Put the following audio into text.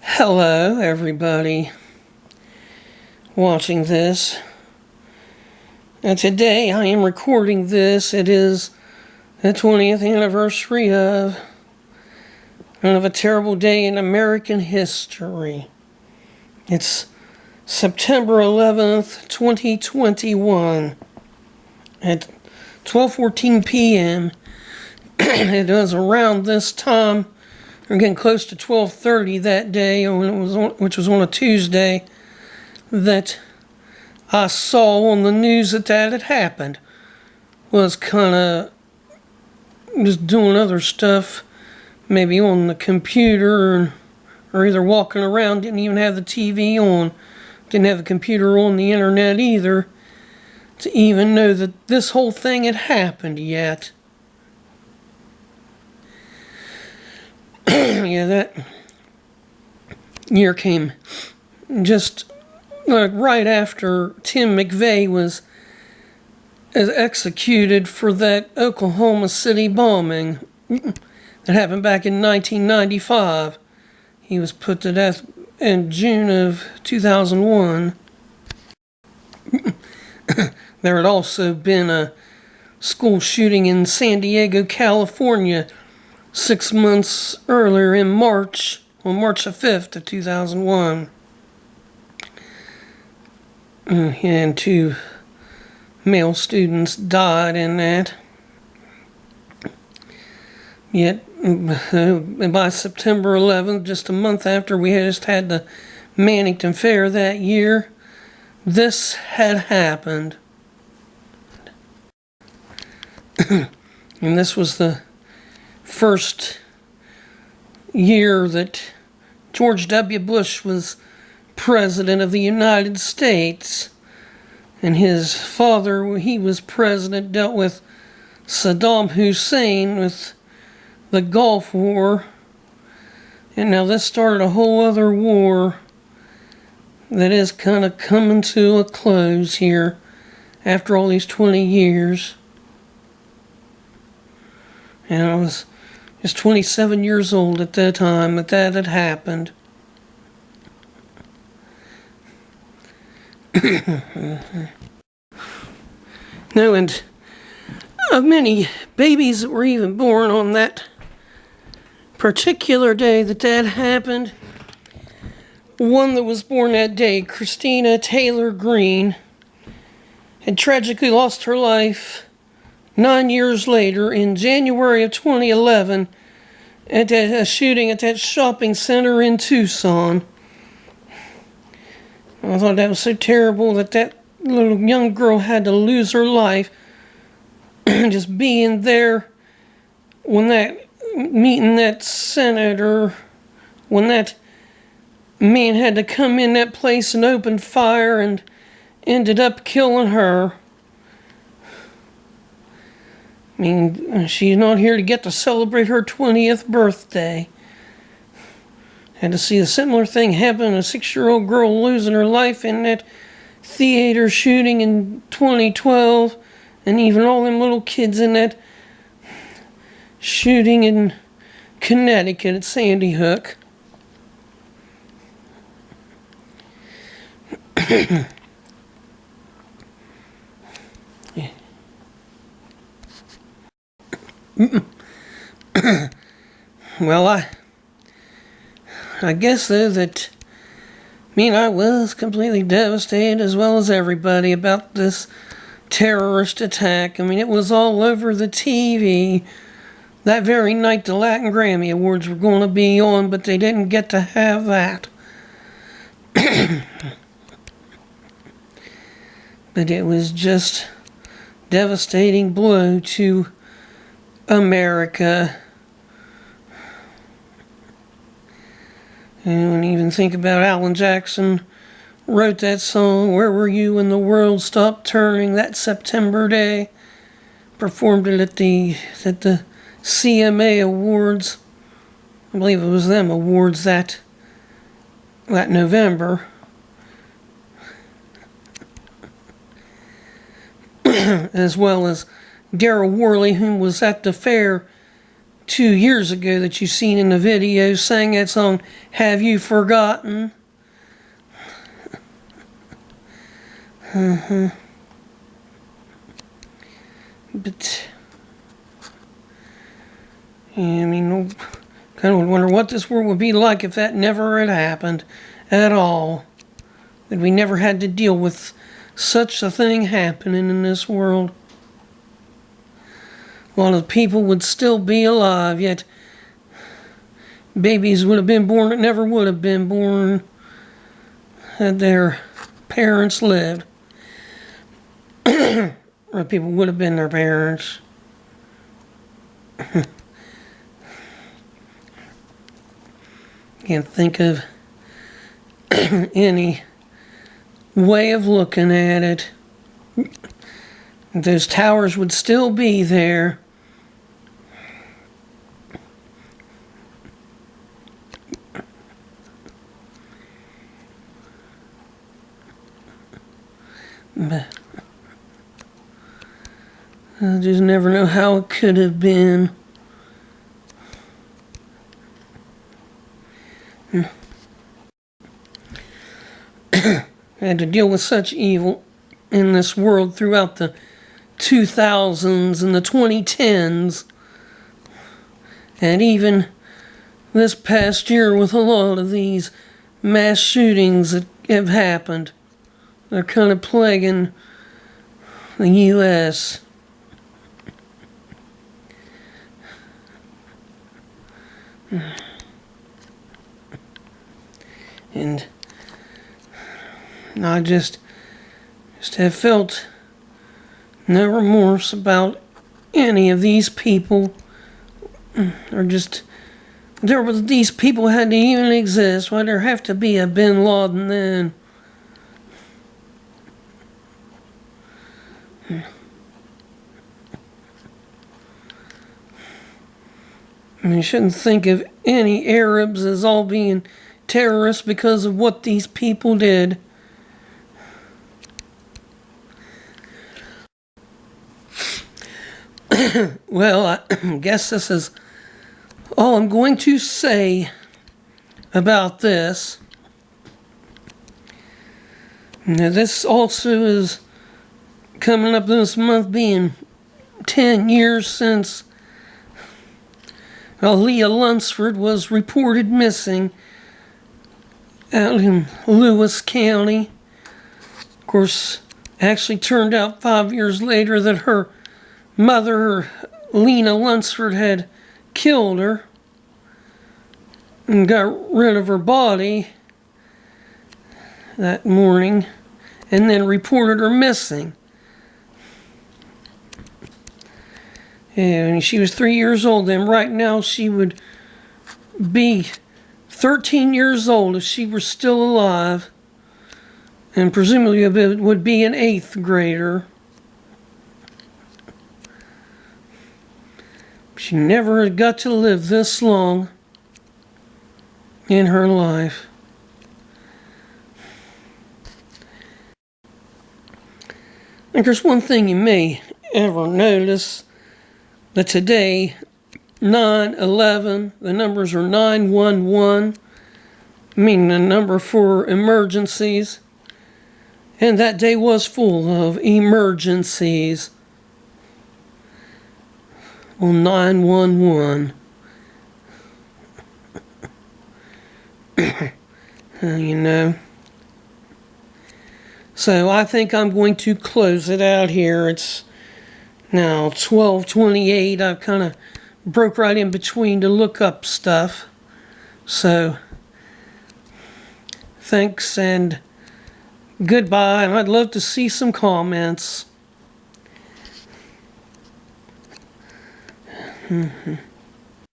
Hello, everybody watching this. And today I am recording this. It is the 20th anniversary of a terrible day in American history. It's September 11th, 2021 at 12:14 p.m. It was around this time. We're getting close to 12:30 that day, which was on a Tuesday, that I saw on the news that had happened. Was kind of just doing other stuff, maybe on the computer, or either walking around, didn't even have the TV on, didn't have the computer on the internet either, to even know that this whole thing had happened yet. Yeah, that year came just right after Tim McVeigh was executed for that Oklahoma City bombing that happened back in 1995. He was put to death in June of 2001. There had also been a school shooting in San Diego, California, 6 months earlier on March the 5th of 2001. And 2 male students died in that. Yet, by September 11th, just a month after we just had the Mannington Fair that year, this had happened. And this was the first year that George W. Bush was President of the United States. And his father, he was president, dealt with Saddam Hussein with the Gulf War. And now this started a whole other war that is kind of coming to a close here after all these 20 years. And I was just 27 years old at that time that had happened. No, and of many babies that were even born on that particular day that happened, one that was born that day, Christina Taylor Greene, had tragically lost her life 9 years later in January of 2011 at a shooting at that shopping center in Tucson. I thought that was so terrible that little young girl had to lose her life just being there when meeting that senator, when that man had to come in that place and open fire and ended up killing her. I mean, she's not here to get to celebrate her 20th birthday. Had to see a similar thing happen, a 6-year-old girl losing her life in that theater shooting in 2012, and even all them little kids in that shooting in Connecticut at Sandy Hook. Well, I guess though that I was completely devastated, as well as everybody, about this terrorist attack. I mean, it was all over the TV. That very night the Latin Grammy Awards were going to be on, but they didn't get to have that. But it was just devastating blow to America. And when you even think about Alan Jackson wrote that song, "Where Were You When the World Stopped Turning," that September day, performed it at the CMA Awards. I believe it was them awards that November. As well as Daryl Worley, whom was at the fair 2 years ago that you've seen in the video sang that song, Have You Forgotten? But, yeah, I mean, kind of wonder what this world would be like if that never had happened at all. That we never had to deal with such a thing happening in this world. A lot of people would still be alive, yet babies would have been born that never would have been born had their parents lived. Or people would have been their parents. Can't think of any way of looking at it. Those towers would still be there. But I just never know how it could have been. Had to deal with such evil in this world throughout the 2000s and the 2010s. And even this past year with a lot of these mass shootings that have happened. They're kind of plaguing the U.S. And I just have felt no remorse about any of these people. Or just, these people had to even exist. Why there have to be a Bin Laden then? I mean, you shouldn't think of any Arabs as all being terrorists because of what these people did. Well, I guess this is all I'm going to say about this. Now, this also is coming up this month being 10 years since Leah Lunsford was reported missing out in Lewis County. Of course, actually turned out 5 years later that her mother, Lena Lunsford, had killed her and got rid of her body that morning and then reported her missing. And she was 3 years old then. Right now she would be 13 years old if she were still alive, and presumably would be an 8th grader. She never got to live this long in her life. And there's one thing you may ever notice, that today, 9/11, the numbers are 911, meaning the number for emergencies. And that day was full of emergencies on 911. You know. So I think I'm going to close it out here. It's now 12:28. I've kind of broke right in between to look up stuff. So thanks and goodbye. And I'd love to see some comments.